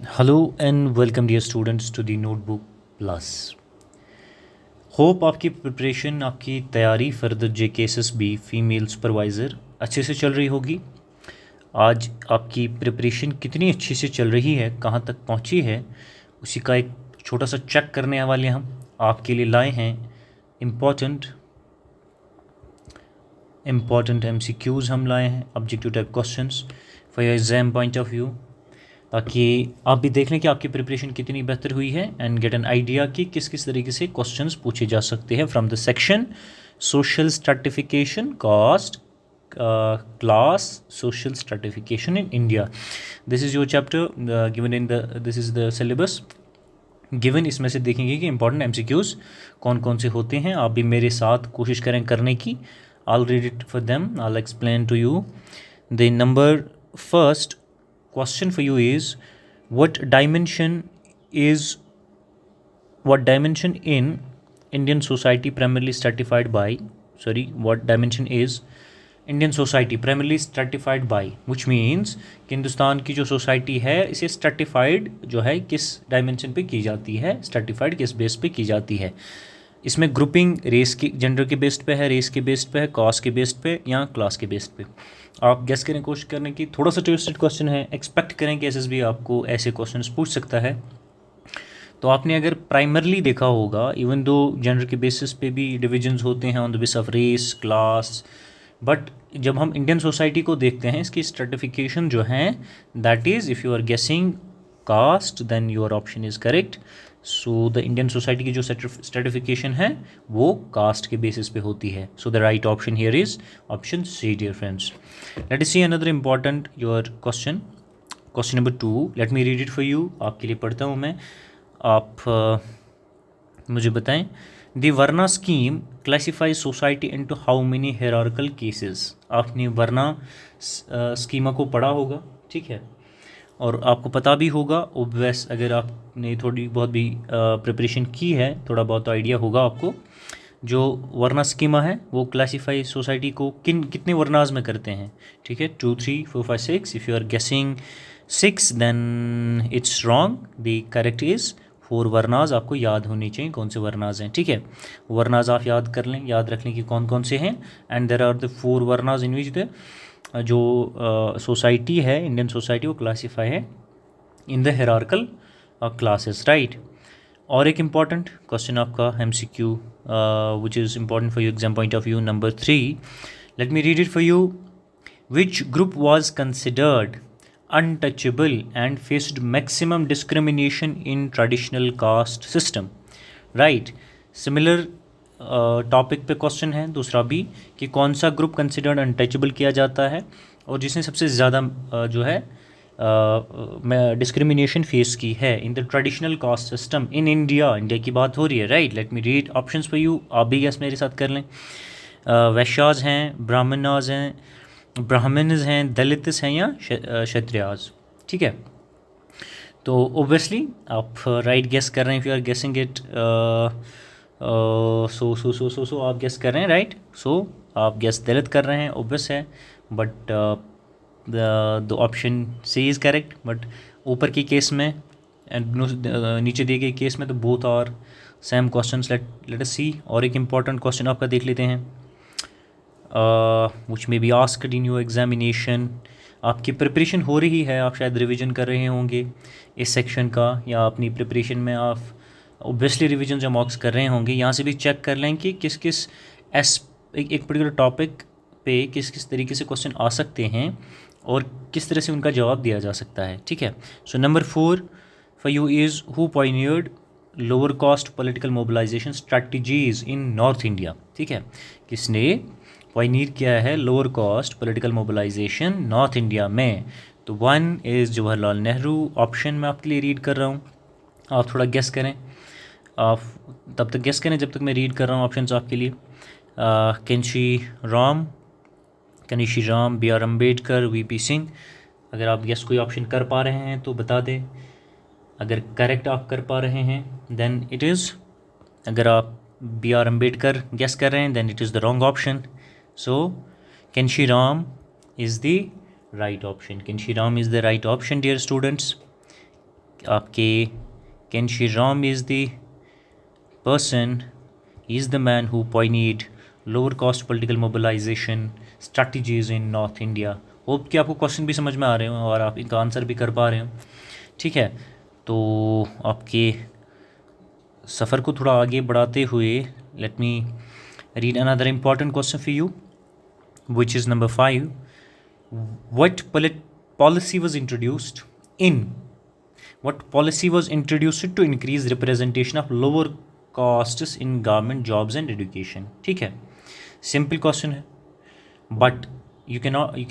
Hello and welcome dear students to the Notebook Plus. Hope आपकी preparation आपकी तैयारी further JKSSB female supervisor अच्छे से चल रही होगी। आज आपकी प्रिपरेशन कितनी अच्छी से चल रही है, कहाँ तक पहुँची है, उसी का एक छोटा सा चेक करने वाले हम आपके लिए लाए हैं। इम्पॉर्टेंट MCQs हम लाए हैं, objective type questions for your exam point of view, ताकि आप भी देख लें कि आपकी प्रिपरेशन कितनी बेहतर हुई है एंड गेट एन आइडिया कि किस किस तरीके से क्वेश्चंस पूछे जा सकते हैं from the section social stratification caste class social stratification in India. This is your chapter given in this is the syllabus given. इसमें से देखेंगे कि इंपॉर्टेंट MCQs कौन कौन से होते हैं। आप भी मेरे साथ कोशिश करें करने की। I'll read it for them, I'll explain to you. The number first question for you is what dimension in Indian society primarily stratified by, what dimension is Indian society primarily stratified by, which means कि हिंदुस्तान की जो society है इसे stratified जो है किस dimension पे की जाती है, स्ट्रेटिफाइड किस बेस पे की जाती है। इसमें ग्रुपिंग रेस की जेंडर के बेस्ड पे है, रेस के बेस्ड पे है, कास्ट के बेस्ड पे या क्लास के बेस्ड पे। आप गेस करें, कोशिश करने की। थोड़ा सा ट्विस्टेड क्वेश्चन है, एक्सपेक्ट करें कि SSB आपको ऐसे क्वेश्चंस पूछ सकता है। तो आपने अगर प्राइमरली देखा होगा, इवन दो जेंडर के बेसिस पे भी डिविजन्स होते हैं on the base of race class, but जब हम इंडियन सोसाइटी को देखते हैं इसकी स्ट्रेटिफिकेशन जो है that is if you are guessing caste then your option is correct. So the Indian society की जो स्ट्रेटिफिकेशन है वो कास्ट के बेसिस पे होती है। So the right option here is option C dear friends. Let us see another important your question number 2। Let me read it for you, आपके लिए पढ़ता हूँ मैं, आप मुझे बताएं। The varna scheme classify society into how many hierarchical cases. आपने varna schema को पढ़ा होगा, ठीक है, और आपको पता भी होगा ओब्वियस, अगर आपने थोड़ी बहुत भी प्रिपरेशन की है, थोड़ा बहुत आइडिया होगा आपको। जो वर्ना स्कीमा है वो क्लासीफाई सोसाइटी को कितने वर्नाज में करते हैं, ठीक है, 2 3 4 5 6। If you are guessing 6 then it's wrong, the correct is 4 varnas. आपको याद होनी चाहिए कौन से वर्नाज हैं, ठीक है। वर्नाज आप याद कर लें, याद रख लें कि कौन कौन से हैं। And there are the 4 varnas in which the जो सोसाइटी है, इंडियन सोसाइटी, वो क्लासीफाई है in the hierarchical classes, right. और एक इम्पॉर्टेंट क्वेश्चन आपका MCQ which is important for you exam point of view, number 3। Let me read it for you. Which group was considered untouchable and faced maximum discrimination in traditional caste system, right. Similar topic पे question है दूसरा भी, कि कौन सा group considered untouchable किया जाता है और जिसने सबसे ज़्यादा जो है डिस्क्रिमिनेशन फेस की है in the traditional caste system in India. India की बात हो रही है, right. Late me read options for you, आप भी गैस मेरे साथ कर लें। वैश्याज हैं, ब्राह्मणाज हैं, ब्राह्मण्स हैं, दलित्स हैं या क्षत्रियाज, ठीक है। तो ओब्वियसली आप राइट गेस कर रहे हैं। If you are guessing it so आप गेस कर रहे हैं, राइट। सो आप गेस दलित कर रहे हैं, ओब्वियस है, but the option C is correct. But ऊपर की केस में एंड नीचे दिए गए केस में तो both are same questions. Let us see. और एक इम्पॉर्टेंट क्वेश्चन आपका देख लेते हैं which may be asked in your examination. आपकी प्रिपरेशन हो रही है, आप शायद रिवीजन कर रहे होंगे इस सेक्शन का, या अपनी प्रिपरेशन में आप ओब्वियसली रिवीजन जो मॉक्स कर रहे होंगे। यहाँ से भी चेक कर लें कि किस किस एक पर्टिकुलर टॉपिक पे किस किस तरीके से क्वेश्चन आ सकते हैं और किस तरह से उनका जवाब दिया जा सकता है, ठीक है। So number 4 for you is who pioneered lower caste political mobilisation strategies in North India, ठीक है। किसने पॉइनियर किया है lower caste political mobilisation North India में? तो 1 इज़ जवाहरलाल नेहरू। ऑप्शन मैं आपके लिए रीड कर रहा हूँ, आप थोड़ा गेस करें। आप तब तक गेस करें जब तक मैं रीड कर रहा हूँ ऑप्शंस आपके लिए। कनीशी राम, BR अम्बेडकर, VP सिंह। अगर आप गेस कोई ऑप्शन कर पा रहे हैं तो बता दें। अगर करेक्ट आप कर पा रहे हैं देन इट इज़, अगर आप BR अम्बेडकर गेस कर रहे हैं then it is the wrong option. So Kanshi Ram is the right option. Kanshi Ram is the right option dear students. आपके Kanshi Ram is the person, he is the man who pioneered lower cost political mobilization strategies in North India. Hope कि आपको question भी समझ में आ रहे हो और आप इनका आंसर भी कर पा रहे हो. ठीक है, तो आपके सफ़र को थोड़ा आगे बढ़ाते हुए late me read another important question for you, which is number 5. What policy was introduced in what policy was introduced to increase representation of lower costs in government jobs and education? ठीक है, simple question है, but you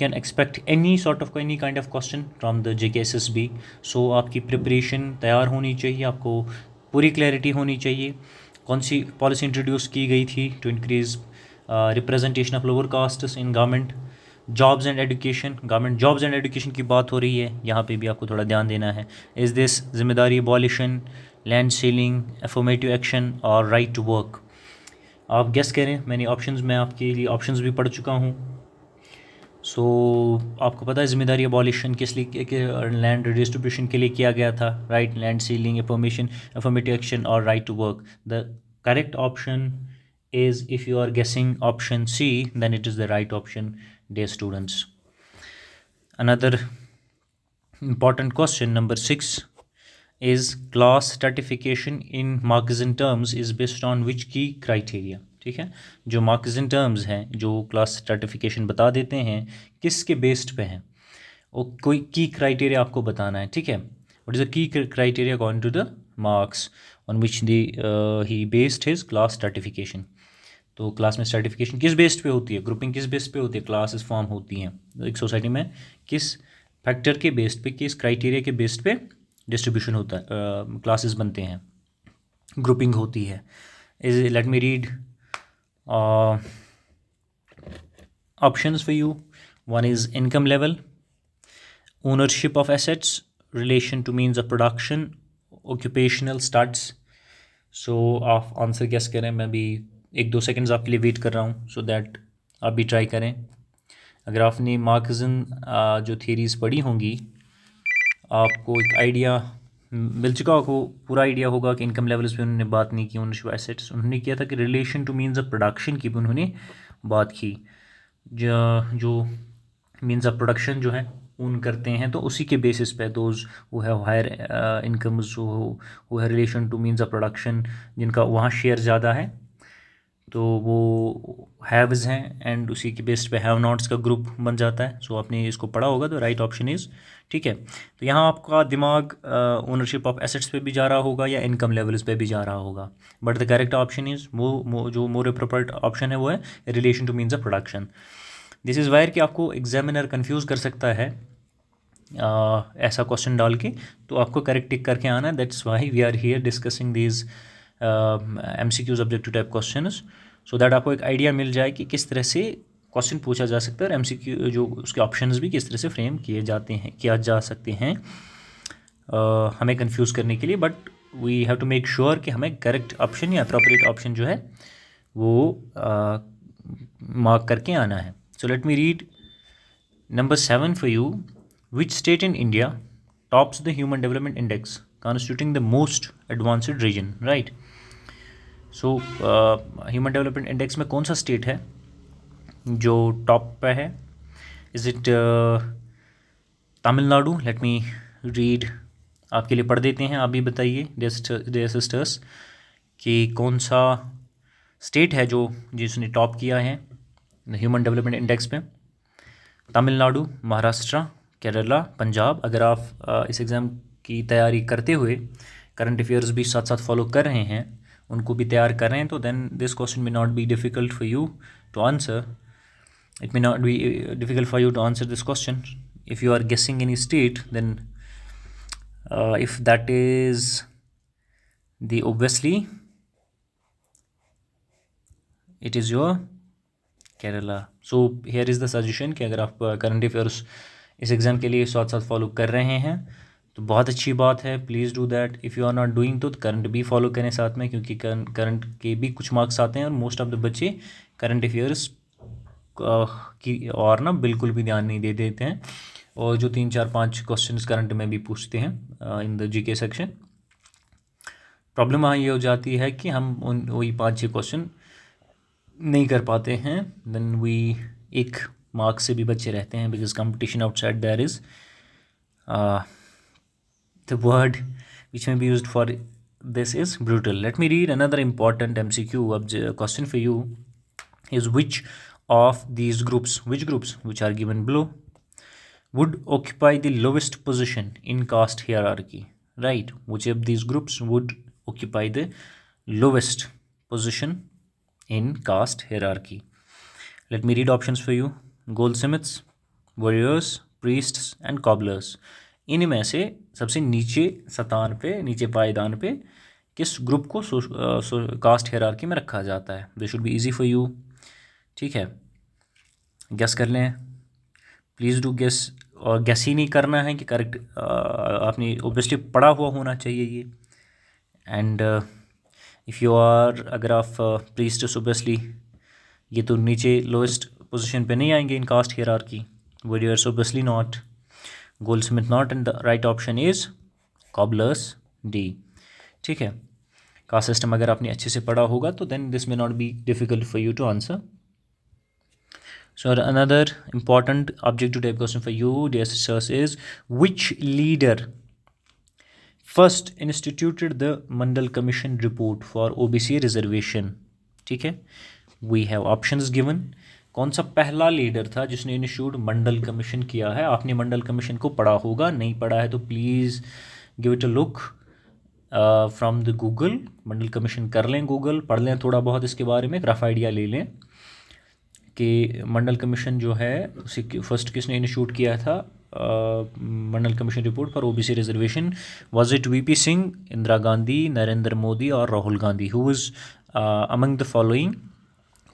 can expect any kind of question from the JKSSB. So आपकी preparation तैयार होनी चाहिए, आपको पूरी clarity होनी चाहिए. कौन सी पॉलिसी इंट्रोड्यूस की गई थी to increase representation of lower castes in government jobs and education. Government jobs and education की बात हो रही है, यहाँ पे भी आपको थोड़ा ध्यान देना है. इज़ दिस जिम्मेदारी abolition, land ceiling, affirmative action और राइट टू वर्क? आप गेस करें. मैंने ऑप्शंस में आपके लिए ऑप्शंस भी पढ़ चुका हूँ. सो आपको पता है जिम्मेदारी अबॉलिशन किस लिए, लैंड रिडिस्ट्रीब्यूशन के लिए किया गया था, right. Land ceiling, affirmative action और right to work. The correct option is, if you are guessing option C, then it is the right option, dear students. Another important question, number 6, is class stratification in Marxist terms is based on which key criteria? ठीक है, जो Marxist terms हैं, जो class stratification बता देते हैं, किसके based पे हैं, और कोई की क्राइटेरिया आपको बताना है. ठीक है, what is the key criteria according to the Marx on which he based his class stratification? तो क्लास में स्ट्रैटिफिकेशन किस बेस्ड पे होती है, ग्रुपिंग किस बेस्ड पे होती है, क्लासेस फॉर्म होती हैं एक सोसाइटी में, किस फैक्टर के बेस्ड पे, किस क्राइटेरिया के बेस्ड पे डिस्ट्रीब्यूशन होता है, क्लासेस बनते हैं, ग्रुपिंग होती है. Is let me read options for you. One is income level, ownership of assets, relation to means of production, occupational starts. So आप आंसर गेस करें. मैं भी 1-2 सेकेंड्स आपके लिए वेट कर रहा हूँ सो दैट आप भी ट्राई करें. अगर आपने मार्क्सिज्म जो थियरीज़ पढ़ी होंगी, आपको एक आइडिया मिल चुका हो, पूरा आइडिया होगा कि इनकम लेवल्स पे उन्होंने बात नहीं की, ओनरशिप एसेट्स उन्होंने किया था, कि relation to means of production की भी उन्होंने बात की. जो मीन्स ऑफ प्रोडक्शन जो है उन करते हैं, तो उसी के बेसिस पे दोज वो है हायर इनकम्स, वो है relation to means of production, जिनका वहाँ शेयर ज़्यादा है, तो वो हैव्स हैं, एंड उसी के बेस पे हैव नॉट्स का ग्रुप बन जाता है. सो आपने इसको पढ़ा होगा, तो राइट ऑप्शन इज़. ठीक है, तो यहाँ आपका दिमाग ओनरशिप ऑफ एसेट्स पे भी जा रहा होगा या इनकम लेवल्स पे भी जा रहा होगा, but the correct option is जो मोर अप्रोप्रिएट ऑप्शन है वो है relation to means of production. This is wire कि आपको एग्जामिनर कन्फ्यूज़ कर सकता है ऐसा क्वेश्चन डाल के, तो आपको करेक्ट टिक करके आना है. That's why we are here discussing these MCQs objective type questions, so that आपको एक आइडिया मिल जाए कि किस तरह से क्वेश्चन पूछा जा सकता है, और MCQ जो उसके ऑप्शंस भी किस तरह से फ्रेम किया जा सकते हैं हमें कंफ्यूज करने के लिए. But we have to make sure कि हमें करेक्ट ऑप्शन या अप्रोप्रिएट ऑप्शन जो है वो मार्क करके आना है. So let me read number 7 for you. Which state in India tops the human development index constituting the most advanced region, right? So human development index में कौन सा स्टेट है जो टॉप पे है? Is it Tamil Nadu? Let me read, आपके लिए पढ़ देते हैं, आप भी बताइए डियर सिस्टर्स कि कौन सा स्टेट है जिसने टॉप किया है ह्यूमन डेवलपमेंट इंडेक्स पे. तमिलनाडु, महाराष्ट्र, केरला, पंजाब. अगर आप इस एग्ज़ाम की तैयारी करते हुए करंट अफेयर्स भी साथ साथ फॉलो कर रहे हैं, उनको भी तैयार कर रहे हैं, तो then this question may not be difficult for you to answer. It may not be difficult for you to answer this question if you are guessing any state. Then if that is the obviously it is your Kerala. So here is the suggestion कि अगर आप current affairs इस exam के लिए साथ साथ follow कर रहे हैं तो बहुत अच्छी बात है, please do that. If you are not doing तो करंट भी फॉलो करें साथ में, क्योंकि करंट के भी कुछ मार्क्स आते हैं और मोस्ट ऑफ द बच्चे करंट अफेयर्स की और ना बिल्कुल भी ध्यान नहीं दे देते हैं. और जो 3 4 5 क्वेश्चंस करंट में भी पूछते हैं in the GK section. Problem वहाँ ये हो जाती है कि हम उन वही 5 6 क्वेश्चन नहीं कर पाते हैं, देन वी एक मार्क्स से भी बचे रहते हैं, because competition outside there is the word which may be used for this is brutal. Let me read another important MCQ question for you is which of these groups, which are given below, would occupy the lowest position in caste hierarchy, right? Which of these groups would occupy the lowest position in caste hierarchy? Let me read options for you. Goldsmiths, warriors, priests and cobblers. इनमें से सबसे नीचे सतान पे, नीचे पायदान पे किस group को कास्ट हायरार्की में रखा जाता है? This should be easy for you. ठीक है, गेस कर लें, प्लीज़ डू गेस। और गेस ही नहीं करना है कि करेक्ट, आपने ओब्वियसली पढ़ा हुआ होना चाहिए ये। एंड इफ़ यू आर, अगर आप प्रीस्ट, ओब्वियसली ये तो नीचे लोएस्ट पोजीशन पे नहीं आएंगे in caste hierarchy. Warriors obviously not, goldsmith not, and the right option is cobblers, D. ठीक है, कास्ट सिस्टम अगर आपने अच्छे से पढ़ा होगा तो then this may not be difficult for you to answer. So another important objective type question for you, dear sisters, is which leader first instituted the Mandal Commission report for OBC reservation? ठीक है, we have options given. कौन सा पहला leader था जिसने institute मंडल commission किया है? आपने मंडल कमीशन को पढ़ा होगा, नहीं पढ़ा है तो please give it a look from the Google. Mandal commission कर लें, गूगल पढ़ लें थोड़ा बहुत इसके बारे में, एक रफ आइडिया ले लें कि मंडल कमीशन जो है उसे फर्स्ट किसने इंस्टीट्यूट किया था। Mandal commission report for OBC reservation, was it VP Singh, Indira Gandhi, Narendra Modi और Rahul Gandhi? Who is among the following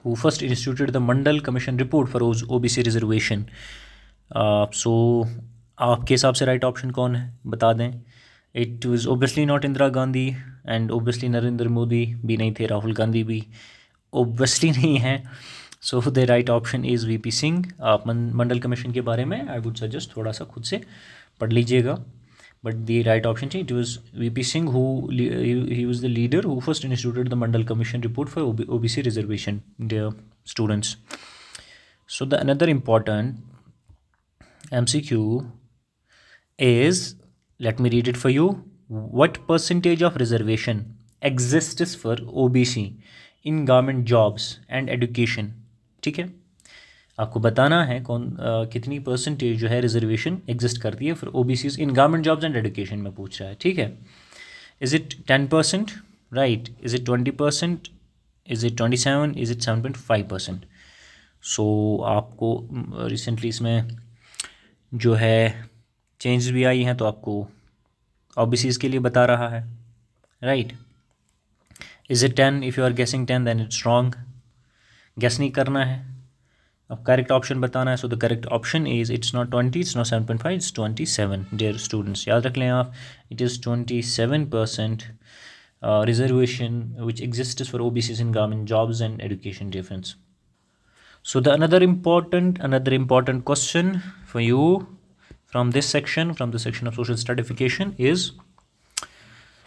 who first instituted the Mandal Commission report for OBC reservation? So आपके हिसाब से राइट ऑप्शन कौन है, बता दें। It was obviously not Indira Gandhi, and obviously Narendra Modi भी नहीं थे, राहुल गांधी भी ऑब्वियसली नहीं है। So the right option is VP Singh. आप मंडल कमीशन के बारे में आई वुड सजेस्ट थोड़ा सा खुद से पढ़ लीजिएगा, but the right option, it was VP Singh who he was the leader who first instituted the Mandal Commission report for OBC reservation, dear students. So the another important MCQ is, let me read it for you. What percentage of reservation exists for OBC in government jobs and education? ठीक है, आपको बताना है कितनी percentage जो है reservation exist करती है फिर OBCs in government jobs and education में पूछ रहा है। ठीक है, is it 10%, right? Is it 20%? Is it 27? Is it 7.5%? सो आपको रिसेंटली इसमें जो है चेंज भी आई हैं तो आपको ओबीसीज के लिए बता रहा है, right? Is it 10? If you are guessing 10 then it's wrong, guess नहीं करना है, अब करेक्ट ऑप्शन बताना है। So the correct option is, it's not 20, it's not 7.5, it's 27, dear students, याद रख लें आप, it is 27% reservation which exist for OBCs in government jobs and education difference. So the another important question for you from this section, from the section of social stratification, is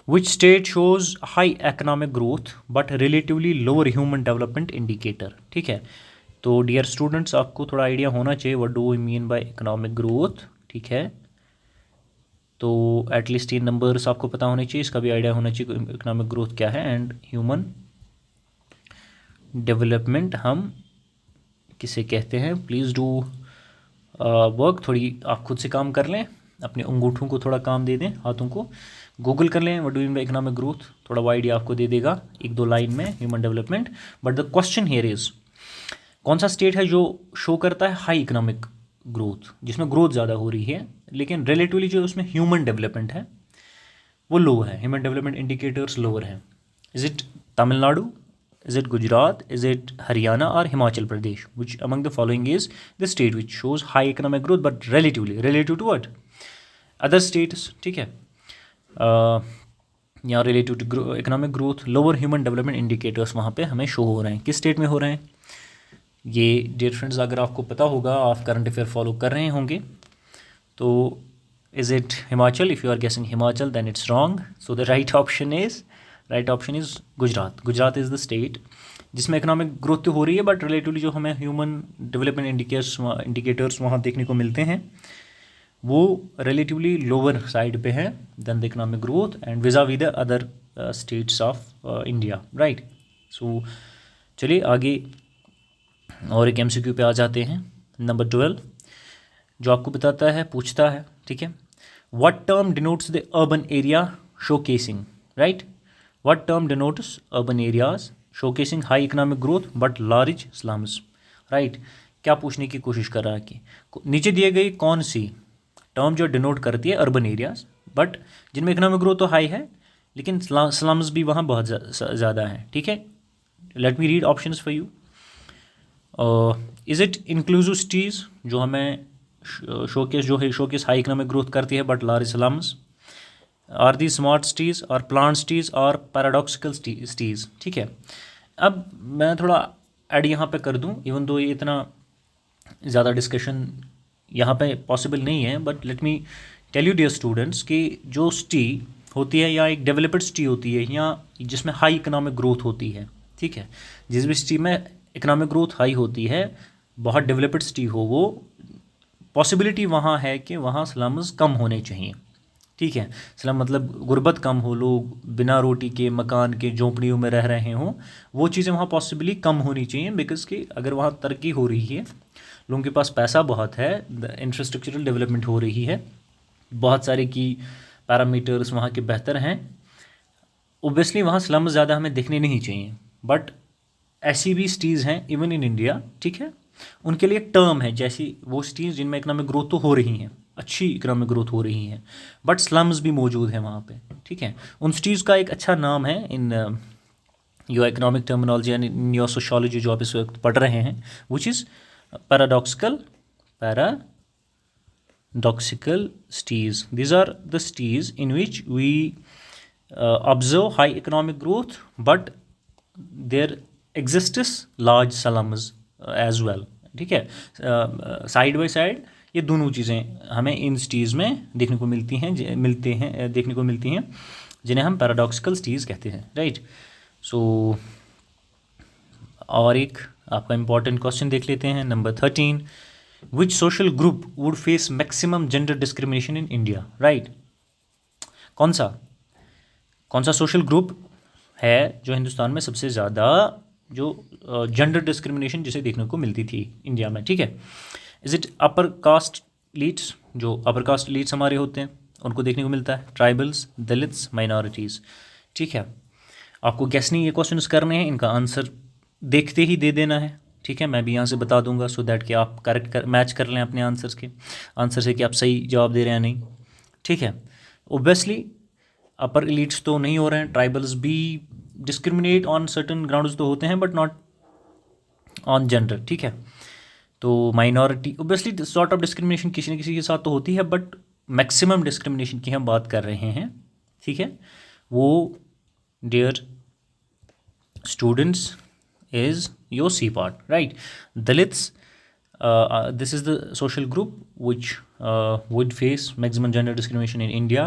which state shows high economic growth but relatively lower human development indicator? ठीक है, तो dear students आपको थोड़ा idea होना चाहिए what do we mean by economic growth. ठीक है, तो एटलीस्ट 3 नंबर्स आपको पता होने चाहिए, इसका भी आइडिया होना चाहिए इकोनॉमिक ग्रोथ क्या है, एंड ह्यूमन डेवलपमेंट हम किसे कहते हैं। प्लीज़ डू वर्क, थोड़ी आप खुद से काम कर लें, अपने अंगूठों को थोड़ा काम दे दें, हाथों को गूगल कर लें what do we mean by economic growth, थोड़ा वो आइडिया आपको दे देगा 1-2 लाइन में human development. But the question here is, कौन सा स्टेट है जो शो करता है हाई इकोनॉमिक ग्रोथ, जिसमें ग्रोथ ज़्यादा हो रही है लेकिन रिलेटिवली जो उसमें ह्यूमन डेवलपमेंट है वो लो है, ह्यूमन डेवलपमेंट इंडिकेटर्स लोअर हैं? Is it Tamil Nadu, is it Gujarat, is it Haryana और Himachal Pradesh? Which among the following is the state which shows high economic growth but relative to what other states? ठीक है, यहाँ relative to economic growth lower human development indicators वहाँ पे हमें show हो रहे हैं, किस स्टेट में हो रहे हैं ये? डियर फ्रेंड्स, अगर आपको पता होगा, आप करंट अफेयर फॉलो कर रहे होंगे तो is it Himachal? If you are guessing Himachal, then it's wrong. So the right option is Gujarat. Gujarat is the state जिसमें इकोनॉमिक ग्रोथ तो हो रही है, बट रिलेटिवली जो हमें ह्यूमन डेवलपमेंट इंडिकेटर्स वहाँ देखने को मिलते हैं वो रिलेटिवली लोअर साइड पे है then the economic growth and vis-a-vis the other states of India, right. सो चलिए आगे और एक MCQ पे आ जाते हैं. नंबर 12 जो आपको बताता है, पूछता है, ठीक है, what term denotes the urban area showcasing, right. What term denotes urban areas showcasing high economic growth but large slums, right. क्या पूछने की कोशिश कर रहा है कि नीचे दिए गई कौन सी टर्म जो डिनोट करती है अर्बन एरियाज बट जिनमें इकोनॉमिक ग्रोथ तो हाई है लेकिन स्लम्स भी वहाँ बहुत ज़्यादा हैं, ठीक है. Let me read options for you. Is it inclusive cities जो हमें शोकेस हाई इकोनॉमिक ग्रोथ करती है but large slums. Are the smart cities और प्लान सिटीज़ और पैराडॉक्सिकल सिटीज़, ठीक है. अब मैं थोड़ा ऐड यहाँ पे कर दूँ, इवन दो ये इतना ज़्यादा डिस्कशन यहाँ पे पॉसिबल नहीं है, but let me tell you dear students कि जो सिटी होती है या एक डेवलप्ड सिटी होती है या जिसमें हाई इकोनॉमिक ग्रोथ होती है, ठीक है, जिस भी सिटी में इकोनॉमिक ग्रोथ हाई होती है, बहुत डेवलप्ड सिटी हो, वो पॉसिबिलिटी वहाँ है कि वहाँ स्लम्स कम होने चाहिए, ठीक है. स्लम मतलब गुर्बत कम हो, लोग बिना रोटी के मकान के झोंपड़ियों में रह रहे हों, वो चीज़ें वहाँ पॉसिबली कम होनी चाहिए. बिकॉज कि अगर वहाँ तरक्की हो रही है, लोगों के पास पैसा बहुत है, इंफ्रास्ट्रक्चरल डेवलपमेंट हो रही है, बहुत सारे की पैरामीटर्स वहाँ के बेहतर हैं, ओबियसली वहाँ स्लम्स ज़्यादा हमें दिखने नहीं चाहिए. बट ऐसी भी सिटीज़ हैं इवन इन इंडिया, ठीक है, उनके लिए टर्म है, जैसी वो सिटीज़ जिनमें इकोनॉमिक ग्रोथ तो हो रही हैं, अच्छी इकोनॉमिक ग्रोथ हो रही है, बट स्लम्स भी मौजूद हैं वहाँ पे, ठीक है. उन सिटीज़ का एक अच्छा नाम है in your economic terminology and in your sociology जो आप इस वक्त पढ़ रहे हैं, which is paradoxical cities. These are the cities in which we observe high economic growth, but there exists large slums as well, ठीक है. साइड बाई साइड ये दोनों चीज़ें हमें इन सिटीज़ में देखने को देखने को मिलती हैं जिन्हें हम पैराडॉक्सिकल सिटीज़ कहते हैं, राइट. सो और एक आपका इम्पॉर्टेंट क्वेश्चन देख लेते हैं. Number 13 which social group would face maximum gender discrimination in India, right. कौन सा सोशल ग्रुप है जो हिंदुस्तान में सबसे ज़्यादा जो जेंडर डिस्क्रिमिनेशन जिसे देखने को मिलती थी इंडिया में, ठीक है. Is it upper caste leads, जो अपर कास्ट लीड्स हमारे होते हैं उनको देखने को मिलता है, ट्राइबल्स, दलित्स, माइनॉरिटीज़, ठीक है. आपको गैस नहीं ये क्वेश्चन करने हैं, इनका आंसर देखते ही दे देना है, ठीक है. मैं भी यहाँ से बता दूंगा सो दैट कि आप मैच कर लें अपने आंसर से कि आप सही जवाब दे रहे हैं नहीं, ठीक है. ओब्वियसली अपर एलिट्स तो नहीं हो रहे हैं, ट्राइबल्स भी डिस्क्रिमिनेट ऑन सर्टन ग्राउंड्स तो होते हैं बट नॉट ऑन जेंडर, ठीक है. तो minority obviously sort of discrimination किसी न किसी के साथ तो होती है, बट मैक्सिमम डिस्क्रिमिनेशन की हम बात कर रहे हैं, ठीक है. वो dear students is your C part, right. Dalits, this is the social group which would face maximum gender discrimination in India,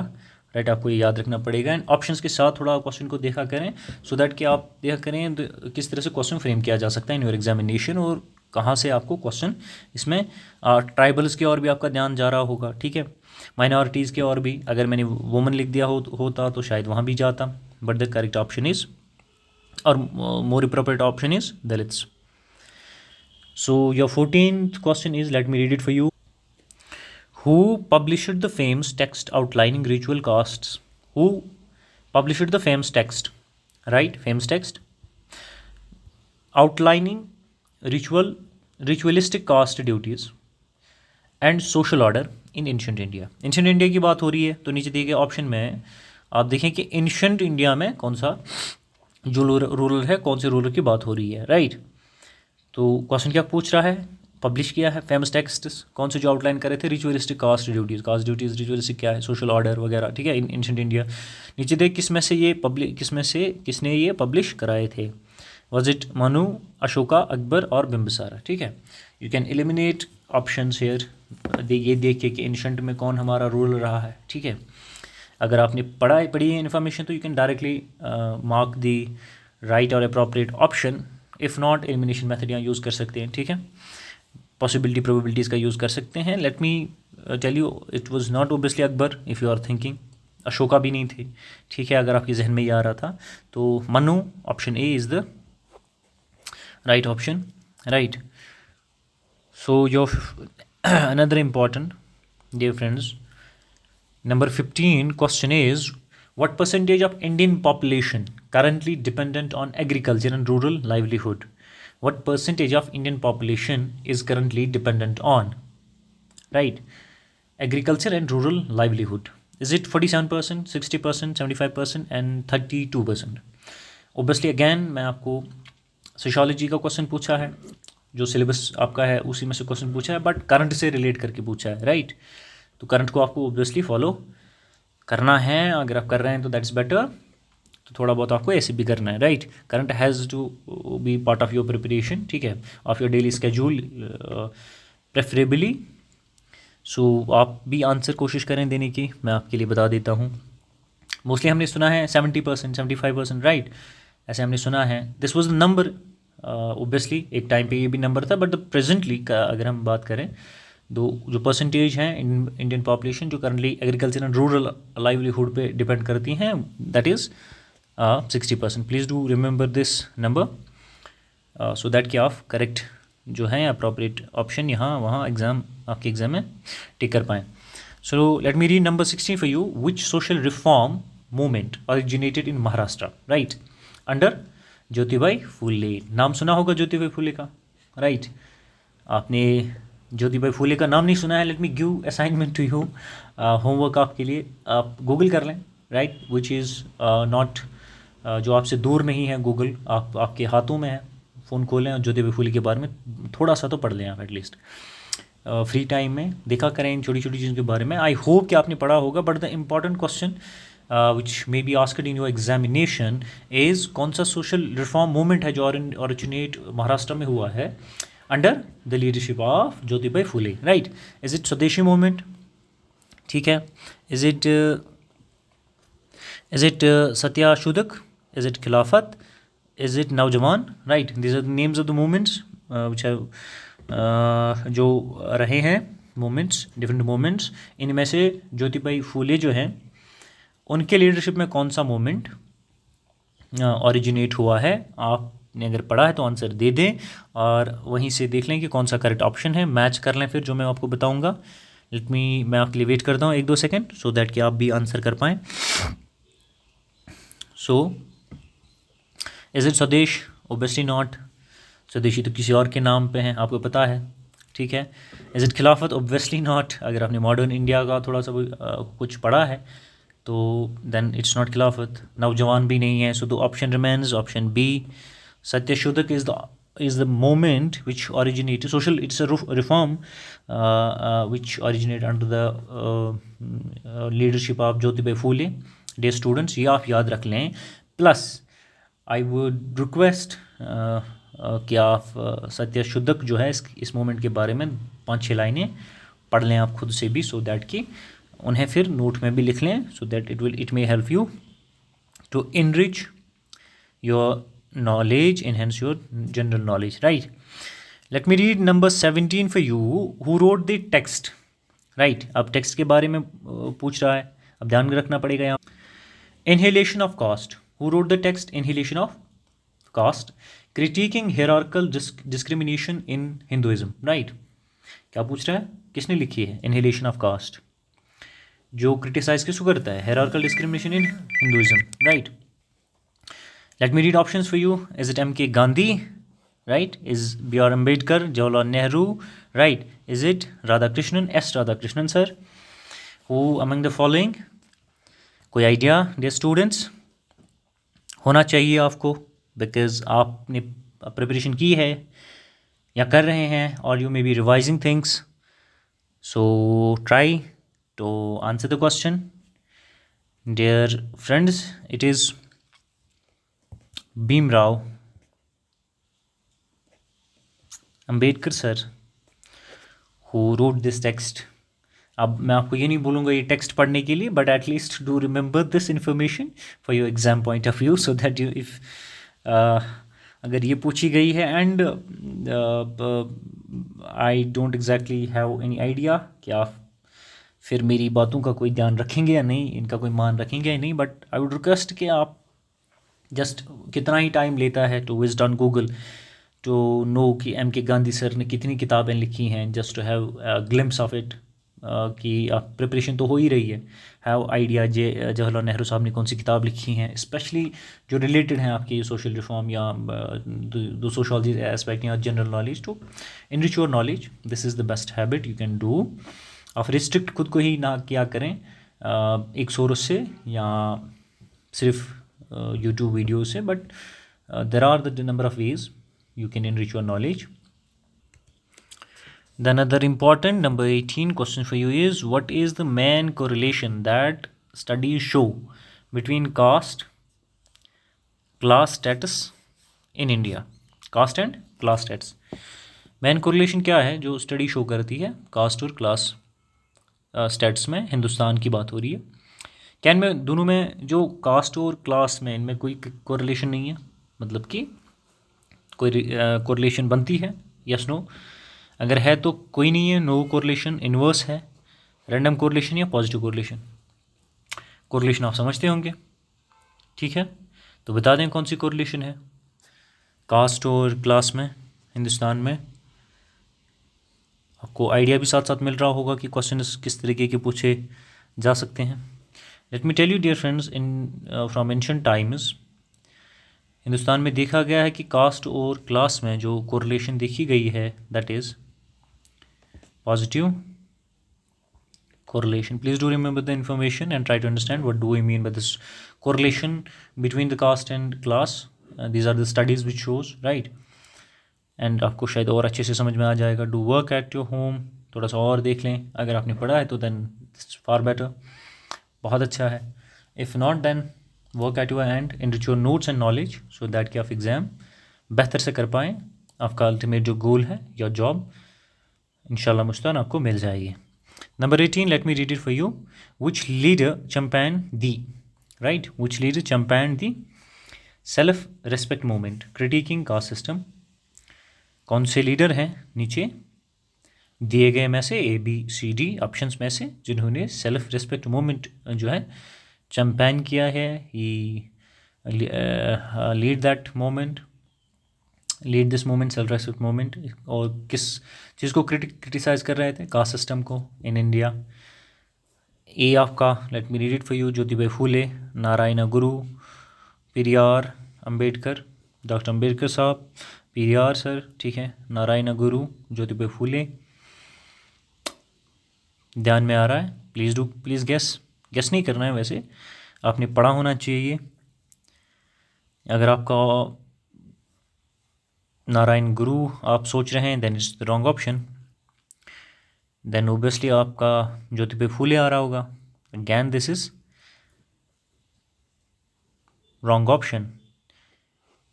right. आपको ये याद रखना पड़ेगा. एंड ऑप्शंस के साथ थोड़ा क्वेश्चन को देखा करें सो दैट कि आप देखा करें किस तरह से क्वेश्चन फ्रेम किया जा सकता है इन योर एग्जामिनेशन, और कहाँ से आपको क्वेश्चन इसमें ट्राइबल्स की और भी आपका ध्यान जा रहा होगा, ठीक है. माइनॉरिटीज़ के और भी, अगर मैंने वुमन लिख दिया होता तो शायद वहाँ भी जाता, but the correct option is or more appropriate option is Dalits. So your 14th question is, let me read it for you. Who published the famous text outlining ritual castes? Who published the famous text, right? Famous text outlining ritualistic caste duties and social order in ancient India. Ancient India की बात हो रही है तो नीचे दिए गए option में आप देखें कि एंशिएंट इंडिया में कौन सा जो रूरल है, कौन से रूरल की बात हो रही है, राइट. तो क्वेश्चन क्या पूछ रहा है, पब्लिश किया है फेमस टेक्स्ट कौन से जो आउटलाइन करे थे, रिचुअलिस्टिक कास्ट ड्यूटीज़ रिचुअलिस्टिक क्या है, सोशल ऑर्डर वगैरह, ठीक है, इन एंशिएंट इंडिया. नीचे देख किसने ये पब्लिश कराए थे, वॉज इट मनु, अशोका, अकबर और बिम्बिसारा, ठीक है. You can eliminate options here ये देखिए कि एंशंट में कौन हमारा रूलर रहा है, ठीक है। अगर आपने पढ़ी है इन्फॉर्मेशन तो you can directly mark the right और appropriate option. If not elimination method यहाँ यूज़ कर सकते हैं, ठीक है। पॉसिबिलिटी प्रोबेबिलिटीज़ का यूज़ कर सकते हैं। Let me tell you, it was not obviously Akbar if you are thinking, Ashoka भी नहीं थी, ठीक है, अगर आपके जहन में ये आ रहा था तो Manu, option A is the right option, right. So your another important, dear friends, number 15 question is, what percentage of Indian population currently dependent on agriculture and rural livelihood? What percentage of Indian population is currently dependent on, right, agriculture and rural livelihood? Is it 47%, 60%, 75% and 32%? Obviously again मैं आपको sociology का question पूछा है, जो syllabus आपका है उसी में से क्वेश्चन पूछा है, बट करंट से रिलेट करके पूछा है, राइट। तो करंट को आपको ऑब्वियसली फॉलो करना है, अगर आप कर रहे हैं तो दैट्स बेटर, तो थोड़ा बहुत आपको ऐसे भी करना है, right. Current has to be part of your preparation, ठीक है, of your daily schedule preferably. So आप भी आंसर कोशिश करें देने की, मैं आपके लिए बता देता हूँ। मोस्टली हमने सुना है 70%, 75%, राइट, ऐसे हमने सुना है। This was the number, obviously एक टाइम पे ये भी नंबर था, बट द प्रेजेंटली का अगर हम बात करें, जो परसेंटेज हैं इंडियन पॉपुलेशन जो currently agriculture and rural livelihood पे डिपेंड करती हैं, that is 60%। Please do remember this number so that कि आप करेक्ट जो है अप्रोप्रिएट ऑप्शन यहाँ वहाँ एग्ज़ाम आपके एग्ज़ाम में टिक कर पाएँ। So let me read number 16 for you. Which social reform movement originated in Maharashtra, right, under Jyotibai Phule? नाम सुना होगा ज्योतिबाई फूले का, राइट। आपने ज्योतिबाई फूले का नाम नहीं सुना है, let me give assignment to you, homework आपके लिए, आप गूगल कर लें, राइट, विच इज़ नॉट, जो आपसे दूर नहीं है, गूगल आपके हाथों में है, फ़ोन खोलें और ज्योतिबाई फूले के बारे में थोड़ा सा तो पढ़ लें आप एटलीस्ट। फ्री टाइम में देखा करें इन छोटी छोटी चीज़ों के बारे में। आई होप कि आपने पढ़ा होगा, but the important question which may be asked in your examination is, कौन सा सोशल रिफॉर्म मूवमेंट है जो ऑरिजिनेट महाराष्ट्र में हुआ है under the leadership of Jyotibai Phule, right. Is it Swadeshi movement, ठीक है, is it Satyashodhak, is it Khilafat, is it Naujawan, right. These are the names of the movements which have जो रहे हैं मूवमेंट्स, डिफरेंट मूवमेंट्स। इनमें से ज्योतिबाई फूले जो हैं उनके लीडरशिप में कौन सा मूवमेंट ऑरिजिनेट हुआ है? आपने अगर पढ़ा है तो आंसर दे दें और वहीं से देख लें कि कौन सा करेक्ट ऑप्शन है, मैच कर लें फिर जो मैं आपको बताऊंगा। मैं आपके लिए वेट करता हूँ 1-2 सेकेंड सो दैट कि आप भी आंसर कर पाएँ। सो इज़ इट स्वदेश? ओबियसली नॉट, स्वदेशी तो किसी और के नाम पे हैं, आपको पता है, ठीक है। इज़ इट खिलाफत? ऑब्वियसली नॉट, अगर आपने मॉडर्न इंडिया का थोड़ा सा कुछ पढ़ा है तो देन इट्स नॉट खिलाफत। नौजवान भी नहीं है, so the option remains option B, Satyashodhak is the movement which originated social, it's a reform which originated under the leadership of Jyotibai Phule. Dear students, ये आप याद रख लें। प्लस आई वुड रिक्वेस्ट कि आप सत्यशोधक जो है इस मूवमेंट के बारे में 5-6 लाइनें पढ़ लें आप खुद से भी, सो दैट कि उन्हें फिर नोट में भी लिख लें, so that it may help you to enrich your knowledge, enhance your general knowledge, right? Let me read number 17 for you. Who wrote the text, right? अब टेक्स्ट के बारे में पूछ रहा है, अब ध्यान रखना पड़ेगा यहाँ। Inhalation of caste. Who wrote the text Inhalation of caste? Critiquing hierarchical discrimination in Hinduism, right? क्या पूछ रहा है, किसने लिखी है Inhalation of caste, जो क्रिटिसाइज किसको करता है? hierarchical discrimination in Hinduism, right? Let me read options for you. Is it M.K. Gandhi? Right. Is B.R. Ambedkar, Jawaharlal Nehru? Right. Is it Radhakrishnan, S. Radhakrishnan sir? Who among the following? कोई idea dear students? होना चाहिए आपको, because आपने preparation की है या कर रहे हैं, और you may be revising things, so try to answer the question. Dear friends, it is Bhimrao Ambedkar sir who wrote this text. अब मैं आपको ये नहीं बोलूँगा ये टेक्स्ट पढ़ने के लिए, but at least do remember this information for your exam point of view, so that you if अगर ये पूछी गई है. And I don't exactly have any idea कि आप फिर मेरी बातों का कोई ध्यान रखेंगे या नहीं, इनका कोई मान रखेंगे या नहीं, बट आई वुड रिक्वेस्ट कि आप जस्ट कितना ही टाइम लेता है to visit on Google to know कि एम के गांधी सर ने कितनी किताबें लिखी हैं, just to have glimpse of it, कि आप प्रिपरेशन तो हो ही रही है. हैव आइडिया जवाहरलाल नेहरू साहब ने कौन सी किताब लिखी हैं, स्पेशली जो रिलेटेड हैं आपकी सोशल रिफॉर्म या दो सोशोलॉजी एस्पेक्ट या general knowledge, to enrich your knowledge. This is the best habit you can do. आप रिस्ट्रिक्ट खुद को ही ना किया करें एक सोर्स से या सिर्फ यूट्यूब वीडियो से, but there are the number of ways you can enrich your knowledge. The another important number 18 question for you is, what is the main correlation that studies show between caste, class status in India? Caste and class status. main correlation क्या है जो study show करती है caste और class states में? हिंदुस्तान की बात हो रही है. क्या इनमें दोनों में जो कास्ट और क्लास में इनमें कोई कोरिलेशन नहीं है, मतलब कि कोई कोरिलेशन बनती है? Yes no. अगर है तो कोई नहीं है, नो कोरिलेशन. इन्वर्स है, रैंडम कोरिलेशन या पॉजिटिव कोरिलेशन? कोरिलेशन आप समझते होंगे, ठीक है? तो बता दें कौन सी कोरिलेशन है कास्ट और क्लास में हिंदुस्तान में. आपको आइडिया भी साथ साथ मिल रहा होगा कि क्वेश्चन किस तरीके के पूछे जा सकते हैं. Let me tell you dear friends, in from ancient times Hindustan में देखा गया है कि कास्ट और क्लास में जो कोरिलेशन देखी गई है, that is positive correlation. Please do remember the information and try to understand what do we mean by this correlation between the caste and class. These are the studies which shows, right? And आपको शायद और अच्छे से समझ में आ जाएगा. Do work at your home. थोड़ा सा और देख लें. अगर आपने पढ़ा है तो then it's far better. बहुत अच्छा है. If not, then work at your end, enrich your notes and knowledge so that कि आप एग्ज़ाम बेहतर से कर पाएँ. आपका अल्टीमेट जो गोल है या जॉब इंशाल्लाह मुस्तन आपको मिल जाएगी. Number 18, let me read it for you. Which leader championed the, right? Which leader championed the self-respect movement, critiquing caste system? कौन से लीडर हैं नीचे दिए गए में से ABCD ऑप्शंस में से जिन्होंने सेल्फ रिस्पेक्ट मूवमेंट जो है चैम्पियन किया है, he lead that moment, lead this moment, self respect moment, और किस चीज़ को क्रिटिसाइज़ कर रहे थे? कास्ट सिस्टम को इन इंडिया. ए आपका, let me read it for you, Jyotiba Phule, Narayan Guru, Periyar, Ambedkar, doctor Ambedkar साहब, पेरियार सर, ठीक है, नारायण गुरु, ज्योतिबा फूले. ध्यान में आ रहा है? प्लीज़ गेस नहीं करना है, वैसे आपने पढ़ा होना चाहिए. अगर आपका नारायण गुरु आप सोच रहे हैं, then it's the wrong option. Then obviously आपका ज्योतिबा फूले आ रहा होगा. Again this is wrong option.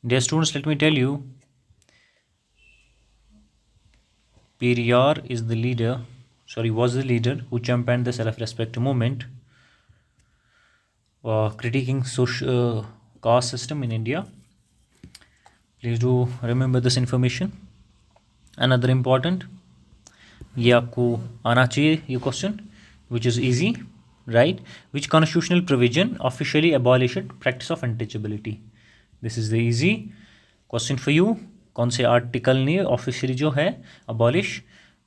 Dear students, let me tell you, Periyar is the leader, was the leader who championed the self-respect movement, critiquing social caste system in India. Please do remember this information. Another important, ये आपको आना चाहिए ये question, which is easy, right? Which constitutional provision officially abolished practice of untouchability? This is the easy question for you. कौन से article ने officially जो है अबॉलिश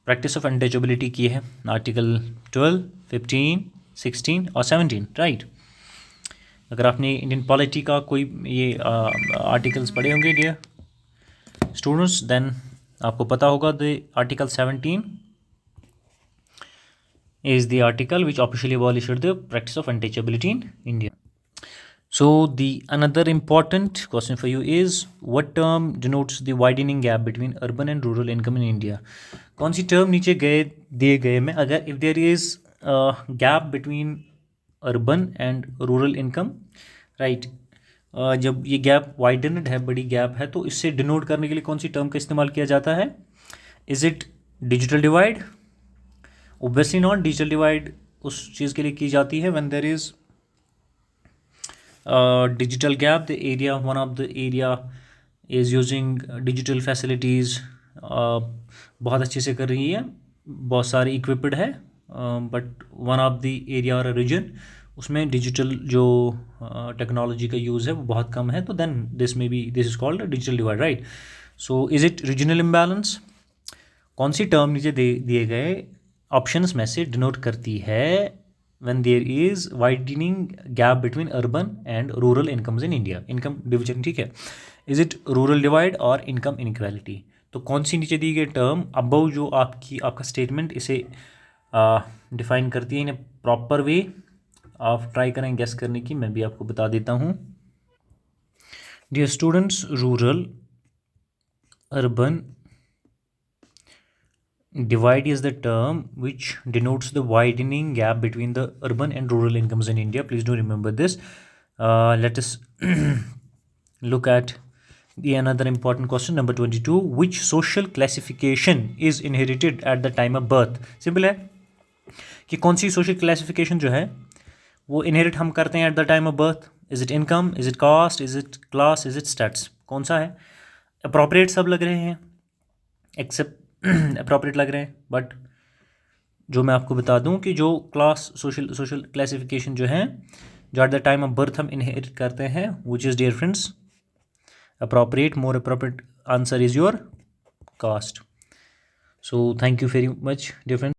प्रैक्टिस ऑफ अनटचेबिलिटी की है? आर्टिकल 12, 15, 16 और 17, राइट? अगर आपने इंडियन पॉलिटी का कोई ये आर्टिकल्स पढ़े होंगे डियर स्टूडेंट्स, देन आपको पता होगा the article 17 is the article which officially abolished the practice of untouchability in India. So the another important question for you is, what term denotes the widening gap between urban and rural income in India? कौन सी term नीचे दिए गए में अगर if there is gap between urban and rural income, right? जब ये gap वाइडनड है, बड़ी गैप है, तो इससे डिनोट करने के लिए कौन सी टर्म का इस्तेमाल किया जाता है? Is it digital divide, obviously not, digital divide उस चीज़ के लिए की जाती है when there is digital gap, the area, one of the area is using digital facilities, बहुत अच्छे से कर रही है, बहुत सारी इक्विप्ड है, but one of the area और रीजन उसमें डिजिटल जो टेक्नोलॉजी का यूज़ है वो बहुत कम है, तो then this is called digital divide, right. So is it regional imbalance? कौन सी टर्म नीचे दिए गए ऑप्शंस में से डिनोट करती है when there is widening gap between urban and rural incomes in India? Income division, ठीक है। इज इट रूरल डिवाइड और इनकम इनक्वालिटी? तो कौन सी नीचे दी गई टर्म अबव जो आपका स्टेटमेंट इसे डिफाइन करती है इन ए प्रॉपर वे? आप ट्राई करें गेस करने की, मैं भी आपको बता देता हूँ। Dear students, rural urban divide is the term which denotes the widening gap between the urban and rural incomes in India. Please do remember this. Let us look at the another important question, number 22. Which social classification is inherited at the time of birth? Simple है कि कौन सी social classification जो है वो inherit हम करते हैं at the time of birth. Is it income, is it caste, is it class, is it status? कौन सा है? अप्रोप्रिएट सब लग रहे हैं, एक्सेप्ट अप्रोप्रिएट लग रहे हैं, बट जो मैं आपको बता दूं कि जो क्लास सोशल क्लासिफिकेशन जो है जो at the time of birth हम इनहेरिट करते हैं, which is, dear friends, appropriate, more appropriate answer is your caste. So thank you very much, dear friends.